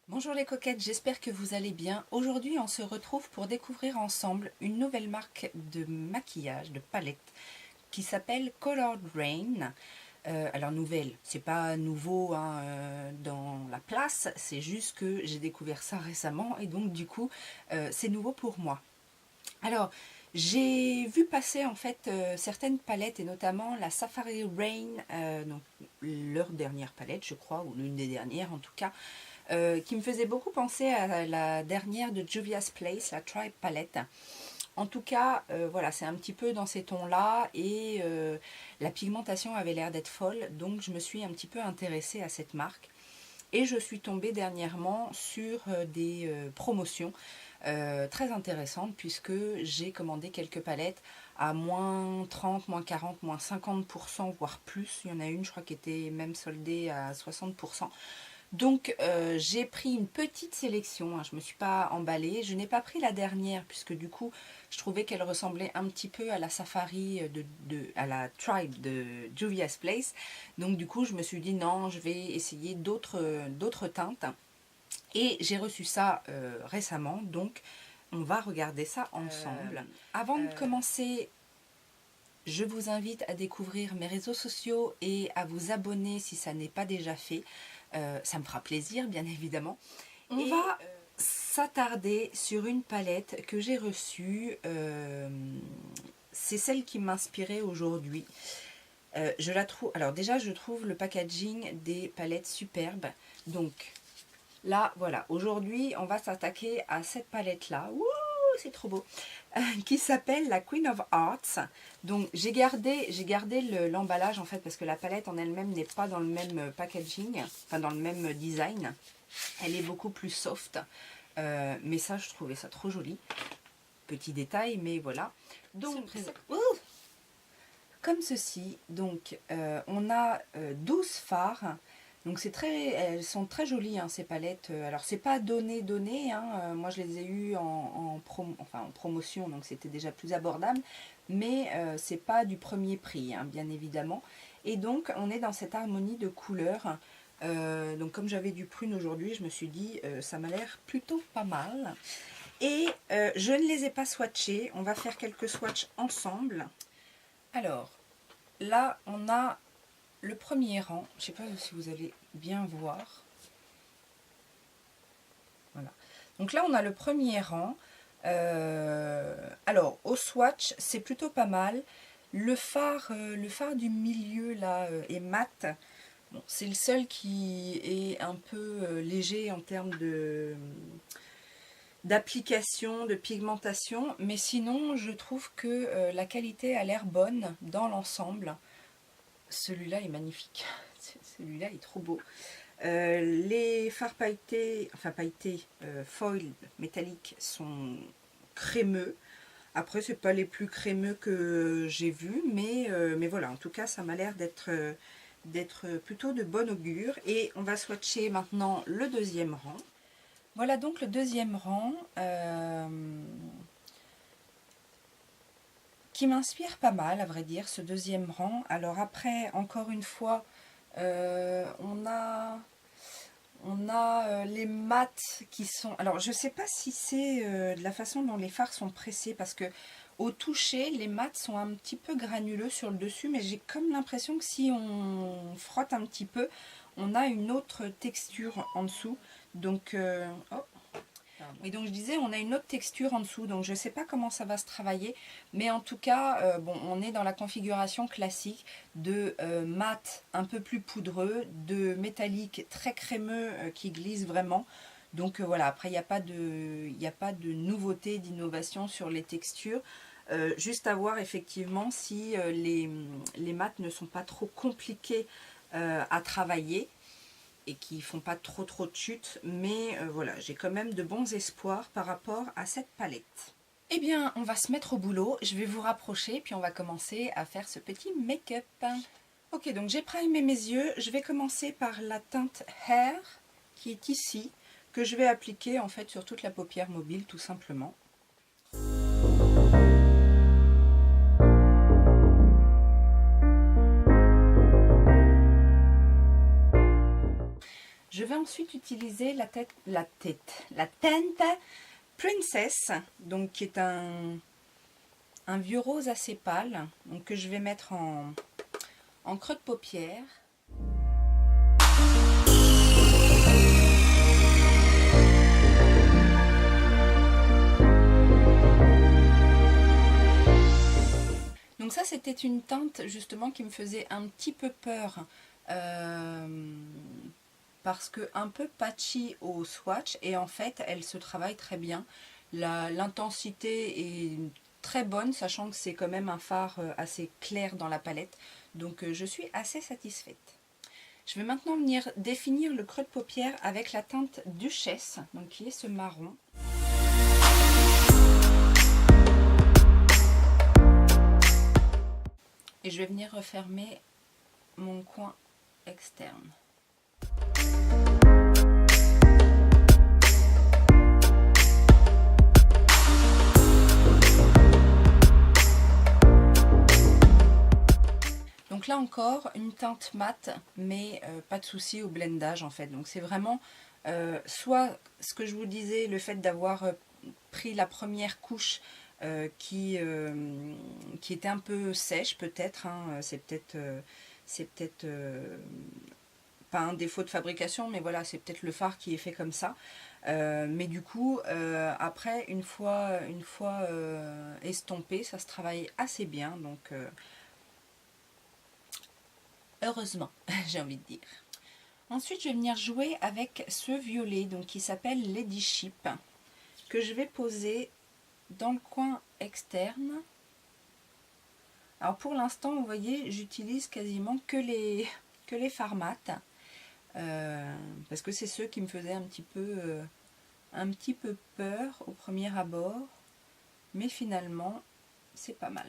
Bonjour les coquettes, j'espère que vous allez bien. Aujourd'hui on se retrouve pour découvrir ensemble une nouvelle marque de maquillage, de palette, qui s'appelle Colored Rain. Alors nouvelle, c'est pas nouveau hein, dans la place, c'est juste que j'ai découvert ça récemment et donc du coup c'est nouveau pour moi. Alors j'ai vu passer en fait certaines palettes et notamment la Safari Rain, donc leur dernière palette je crois, ou l'une des dernières en tout cas, qui me faisait beaucoup penser à la dernière de Juvia's Place, la Tribe Palette. En tout cas, voilà, c'est un petit peu dans ces tons-là et la pigmentation avait l'air d'être folle, donc je me suis un petit peu intéressée à cette marque. Et je suis tombée dernièrement sur des promotions très intéressantes puisque j'ai commandé quelques palettes à moins 30, moins 40, moins 50%, voire plus. Il y en a une, je crois, qui était même soldée à 60%. Donc j'ai pris une petite sélection, hein, je ne me suis pas emballée, je n'ai pas pris la dernière puisque du coup je trouvais qu'elle ressemblait un petit peu à la Safari, à la Tribe de Juvia's Place. Donc du coup je me suis dit non, je vais essayer d'autres teintes et j'ai reçu ça récemment, donc on va regarder ça ensemble. Avant de commencer, je vous invite à découvrir mes réseaux sociaux et à vous abonner si ça n'est pas déjà fait. Ça me fera plaisir, bien évidemment. On va s'attarder sur une palette que j'ai reçue. C'est celle qui m'inspirait aujourd'hui. Je la trouve. Alors déjà, je trouve le packaging des palettes superbe. Donc là, voilà. Aujourd'hui, on va s'attaquer à cette palette-là. Ouh, c'est trop beau. Qui s'appelle la Queen of Hearts. Donc j'ai gardé l'emballage en fait parce que la palette en elle-même n'est pas dans le même packaging, enfin dans le même design. Elle est beaucoup plus soft, mais ça je trouvais ça trop joli. Petit détail, mais voilà. Donc comme ceci, donc on a 12 fards. Donc elles sont très jolies hein, ces palettes. Alors c'est pas donné, hein. Moi je les ai eues en promotion, donc c'était déjà plus abordable. Mais c'est pas du premier prix, hein, bien évidemment. Et donc on est dans cette harmonie de couleurs. Donc comme j'avais du prune aujourd'hui, je me suis dit ça m'a l'air plutôt pas mal. Et je ne les ai pas swatchés. On va faire quelques swatchs ensemble. Alors là on a le premier rang, je ne sais pas si vous allez bien voir. Voilà. Donc là, on a le premier rang. Alors, au swatch, c'est plutôt pas mal. Le phare du milieu, là, est mat. Bon, c'est le seul qui est un peu léger en termes d'application, de pigmentation. Mais sinon, je trouve que la qualité a l'air bonne dans l'ensemble. Celui-là est magnifique. Celui-là est trop beau. Les fards pailletés, foil métalliques sont crémeux. Après, c'est pas les plus crémeux que j'ai vus, mais voilà, en tout cas, ça m'a l'air d'être plutôt de bon augure. Et on va swatcher maintenant le deuxième rang. Voilà donc le deuxième rang. Qui m'inspire pas mal, à vrai dire, ce deuxième rang. Alors après, encore une fois, on a les mats qui sont... Alors, je sais pas si c'est de la façon dont les fards sont pressés, parce que au toucher, les mats sont un petit peu granuleux sur le dessus, mais j'ai comme l'impression que si on frotte un petit peu, on a une autre texture en dessous. Donc, et donc je disais, on a une autre texture en dessous, donc je ne sais pas comment ça va se travailler, mais en tout cas, bon, on est dans la configuration classique de mat un peu plus poudreux, de métallique très crémeux qui glisse vraiment. Donc voilà, après il n'y a pas de nouveauté, d'innovation sur les textures. Juste à voir effectivement si les mats ne sont pas trop compliqués à travailler et qui font pas trop de chutes, mais voilà, j'ai quand même de bons espoirs par rapport à cette palette. Eh bien, on va se mettre au boulot, je vais vous rapprocher, puis on va commencer à faire ce petit make-up. Ok, donc j'ai primé mes yeux, je vais commencer par la teinte Hair, qui est ici, que je vais appliquer en fait sur toute la paupière mobile, tout simplement. Je vais ensuite utiliser la teinte Princess, donc qui est un vieux rose assez pâle, donc que je vais mettre en creux de paupière. Donc ça, c'était une teinte justement qui me faisait un petit peu peur parce que un peu patchy au swatch, et en fait elle se travaille très bien. L'intensité est très bonne, sachant que c'est quand même un fard assez clair dans la palette, donc je suis assez satisfaite. Je vais maintenant venir définir le creux de paupière avec la teinte Duchesse, donc qui est ce marron. Et je vais venir refermer mon coin externe. Donc là encore, une teinte mate, mais pas de souci au blendage en fait. Donc c'est vraiment soit ce que je vous disais, le fait d'avoir pris la première couche qui était un peu sèche peut-être, hein. C'est peut-être pas un défaut de fabrication, mais voilà, c'est peut-être le fard qui est fait comme ça. Mais du coup, après, une fois estompé, ça se travaille assez bien, donc heureusement, j'ai envie de dire. Ensuite, je vais venir jouer avec ce violet, donc qui s'appelle Lady Ship, que je vais poser dans le coin externe. Alors pour l'instant, vous voyez, j'utilise quasiment que les fards mat, parce que c'est ceux qui me faisaient un petit peu peur au premier abord, mais finalement c'est pas mal.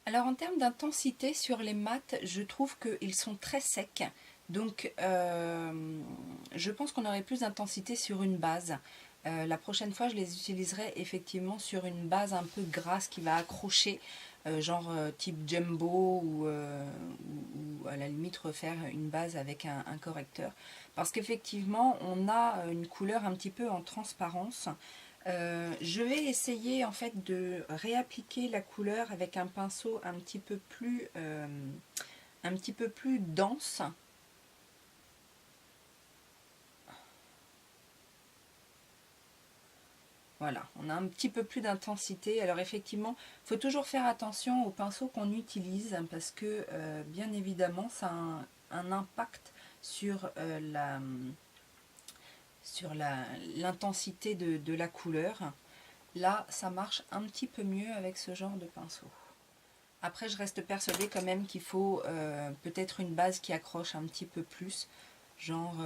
Alors en termes d'intensité sur les mats, je trouve qu'ils sont très secs, donc je pense qu'on aurait plus d'intensité sur une base. La prochaine fois, je les utiliserai effectivement sur une base un peu grasse qui va accrocher, genre type jumbo, ou à la limite refaire une base avec un correcteur. Parce qu'effectivement, on a une couleur un petit peu en transparence. Je vais essayer en fait de réappliquer la couleur avec un pinceau un petit peu plus dense. Voilà, on a un petit peu plus d'intensité. Alors effectivement, il faut toujours faire attention au pinceau qu'on utilise, parce que bien évidemment, ça a un impact sur l'intensité de la couleur. Là, ça marche un petit peu mieux avec ce genre de pinceau. Après, je reste persuadée quand même qu'il faut peut-être une base qui accroche un petit peu plus, genre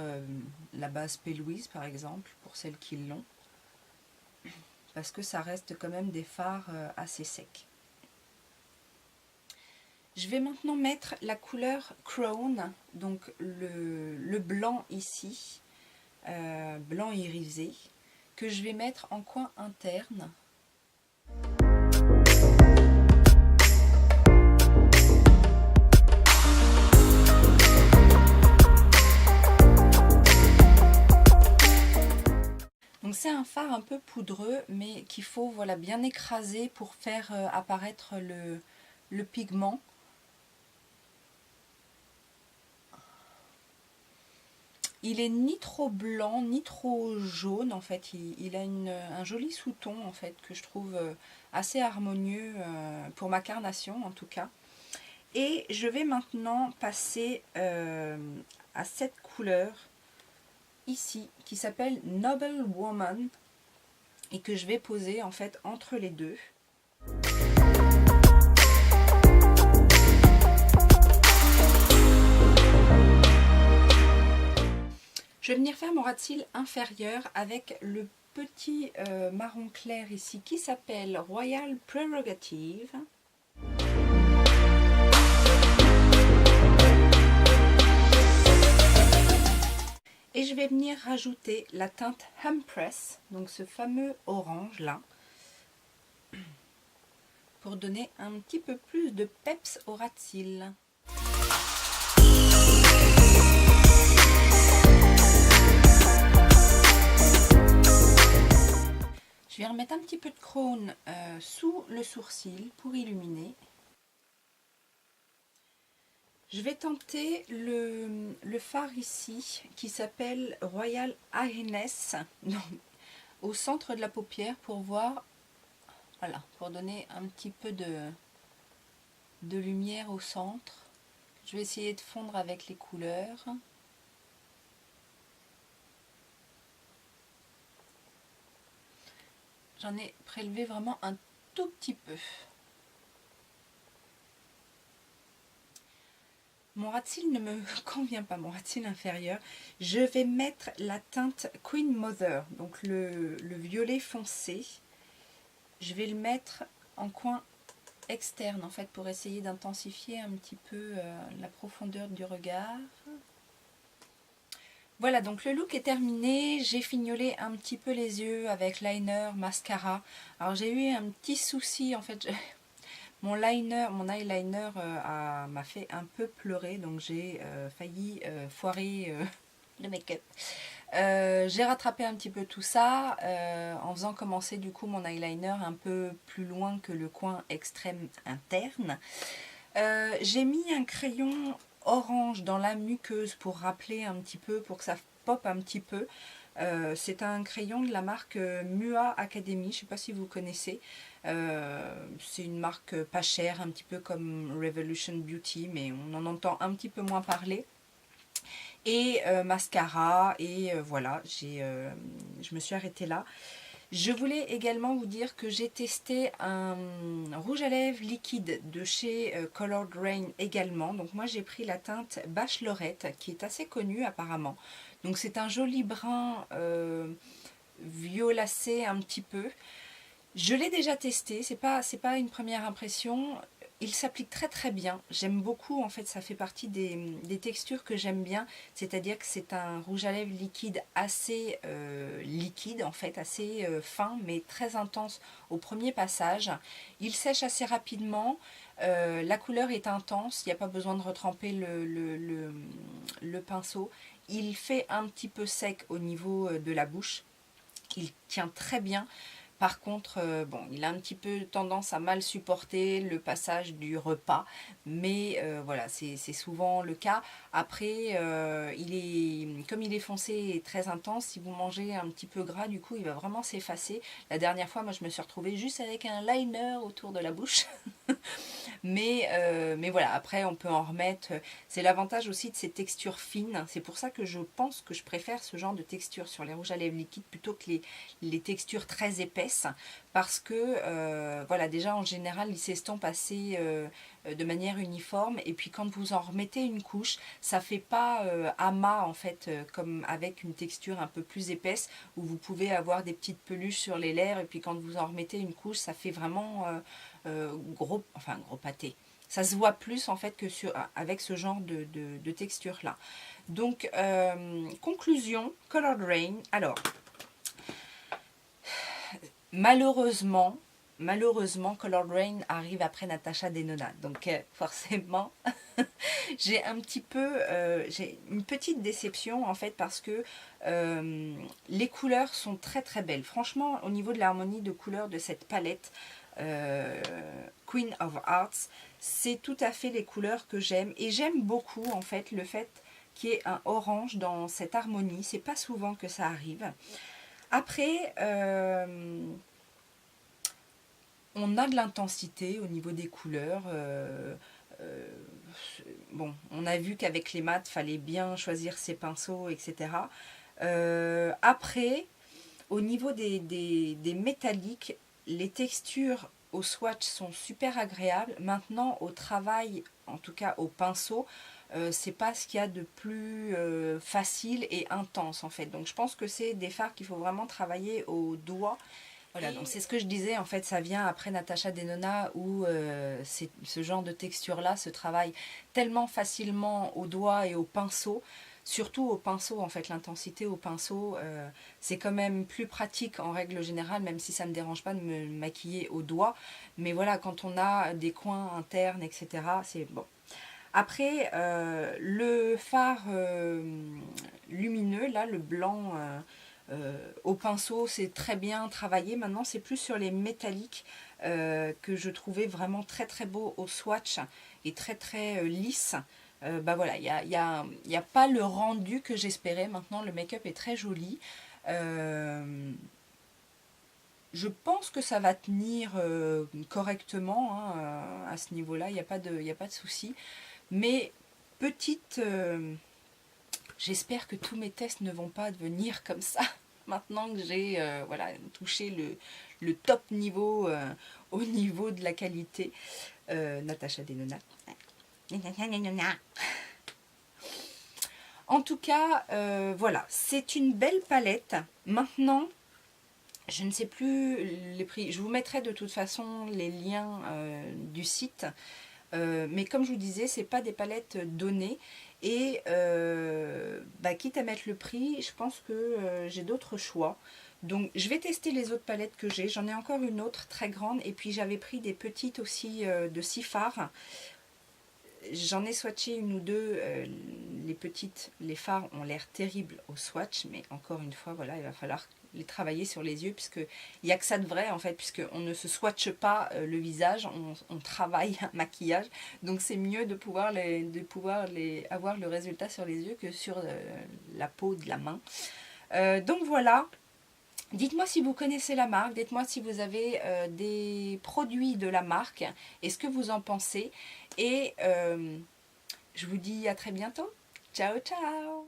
la base P. Louise par exemple, pour celles qui l'ont. Parce que ça reste quand même des fards assez secs. Je vais maintenant mettre la couleur Crown, donc le blanc ici, blanc irisé, que je vais mettre en coin interne. Donc c'est un fard un peu poudreux, mais qu'il faut voilà, bien écraser pour faire apparaître le pigment. Il est ni trop blanc ni trop jaune en fait, il a un joli sous-ton en fait que je trouve assez harmonieux pour ma carnation en tout cas. Et je vais maintenant passer à cette couleur ici qui s'appelle Noble Woman et que je vais poser en fait entre les deux. Je vais venir faire mon ras de cils inférieur avec le petit marron clair ici qui s'appelle Royal Prerogative. Et je vais venir rajouter la teinte Empress, donc ce fameux orange là, pour donner un petit peu plus de peps au ras de cils. remettre un petit peu de Chrome sous le sourcil pour illuminer. Je vais tenter le fard ici qui s'appelle Royal Highness au centre de la paupière pour voir, voilà, pour donner un petit peu de lumière au centre. Je vais essayer de fondre avec les couleurs. J'en ai prélevé vraiment un tout petit peu. Mon ras de cils ne me convient pas, mon ras de cils inférieur. Je vais mettre la teinte Queen Mother, donc le violet foncé. Je vais le mettre en coin externe en fait pour essayer d'intensifier un petit peu la profondeur du regard. Voilà, donc le look est terminé. J'ai fignolé un petit peu les yeux avec liner, mascara. Alors j'ai eu un petit souci en fait. Mon eyeliner m'a fait un peu pleurer, donc j'ai failli foirer le make-up. J'ai rattrapé un petit peu tout ça en faisant commencer du coup mon eyeliner un peu plus loin que le coin extrême interne. J'ai mis un crayon orange dans la muqueuse pour rappeler un petit peu, pour que ça pop un petit peu. C'est un crayon de la marque Mua Academy, je ne sais pas si vous connaissez. C'est une marque pas chère, un petit peu comme Revolution Beauty, mais on en entend un petit peu moins parler. Et mascara, et voilà, je me suis arrêtée là. Je voulais également vous dire que j'ai testé un rouge à lèvres liquide de chez Colored Rain également. Donc moi j'ai pris la teinte Bachelorette qui est assez connue apparemment. Donc c'est un joli brun violacé un petit peu. Je l'ai déjà testé, c'est pas une première impression. Il s'applique très très bien. J'aime beaucoup, en fait, ça fait partie des textures que j'aime bien. C'est-à-dire que c'est un rouge à lèvres liquide assez liquide, en fait, assez fin, mais très intense au premier passage. Il sèche assez rapidement. La couleur est intense, il n'y a pas besoin de retremper le pinceau. Il fait un petit peu sec au niveau de la bouche. Il tient très bien. Par contre, bon, il a un petit peu tendance à mal supporter le passage du repas, mais voilà, c'est souvent le cas. Après, comme il est foncé et très intense, si vous mangez un petit peu gras, du coup, il va vraiment s'effacer. La dernière fois, moi, je me suis retrouvée juste avec un liner autour de la bouche. Mais voilà, après on peut en remettre. C'est l'avantage aussi de ces textures fines. C'est pour ça que je pense que je préfère ce genre de texture sur les rouges à lèvres liquides plutôt que les textures très épaisses. Parce que voilà, déjà en général ils s'estompent assez de manière uniforme. Et puis quand vous en remettez une couche, ça fait pas amas en fait, comme avec une texture un peu plus épaisse où vous pouvez avoir des petites peluches sur les lèvres. Et puis quand vous en remettez une couche, ça fait vraiment gros pâté. Ça se voit plus en fait que avec ce genre de texture là. Donc conclusion, Colored Rain. Alors malheureusement Colored Rain arrive après Natasha Denona. Donc forcément j'ai un petit peu j'ai une petite déception en fait parce que les couleurs sont très très belles. Franchement au niveau de l'harmonie de couleurs de cette palette Queen of Hearts, c'est tout à fait les couleurs que j'aime et j'aime beaucoup en fait le fait qu'il y ait un orange dans cette harmonie. C'est pas souvent que ça arrive. Après on a de l'intensité au niveau des couleurs. Bon, on a vu qu'avec les mats, fallait bien choisir ses pinceaux, etc. Après, au niveau des métalliques, les textures au swatch sont super agréables. Maintenant, au travail, en tout cas au pinceau, c'est pas ce qu'il y a de plus facile et intense en fait. Donc je pense que c'est des fards qu'il faut vraiment travailler au doigt. Voilà, donc c'est ce que je disais, en fait, ça vient après Natasha Denona où ce genre de texture-là se travaille tellement facilement au doigt et au pinceau, surtout au pinceau, en fait, l'intensité au pinceau, c'est quand même plus pratique en règle générale, même si ça ne me dérange pas de me maquiller au doigt, mais voilà, quand on a des coins internes, etc., c'est bon. Après, le fard lumineux, là, le blanc au pinceau, c'est très bien travaillé. Maintenant, c'est plus sur les métalliques que je trouvais vraiment très très beau au swatch et très très lisse. Bah voilà, y a pas le rendu que j'espérais. Maintenant, le make-up est très joli. Je pense que ça va tenir correctement hein, à ce niveau-là, il n'y a pas de souci. Mais petite, j'espère que tous mes tests ne vont pas devenir comme ça. Maintenant que j'ai voilà, touché le top niveau au niveau de la qualité. Natacha Denona. En tout cas, voilà, c'est une belle palette. Maintenant, je ne sais plus les prix. Je vous mettrai de toute façon les liens du site. Mais comme je vous disais, c'est pas des palettes données. Et bah, quitte à mettre le prix, je pense que j'ai d'autres choix. Donc je vais tester les autres palettes que j'ai. J'en ai encore une autre très grande. Et puis j'avais pris des petites aussi de 6 fards. J'en ai swatché une ou deux. Les petites, les fards ont l'air terribles au swatch. Mais encore une fois, voilà, il va falloir les travailler sur les yeux, puisque il n'y a que ça de vrai en fait, puisqu'on ne se swatche pas le visage, on travaille un maquillage, donc c'est mieux de pouvoir avoir le résultat sur les yeux que sur la peau de la main. Donc voilà, dites-moi si vous connaissez la marque, dites-moi si vous avez des produits de la marque et ce que vous en pensez, et je vous dis à très bientôt. Ciao ciao.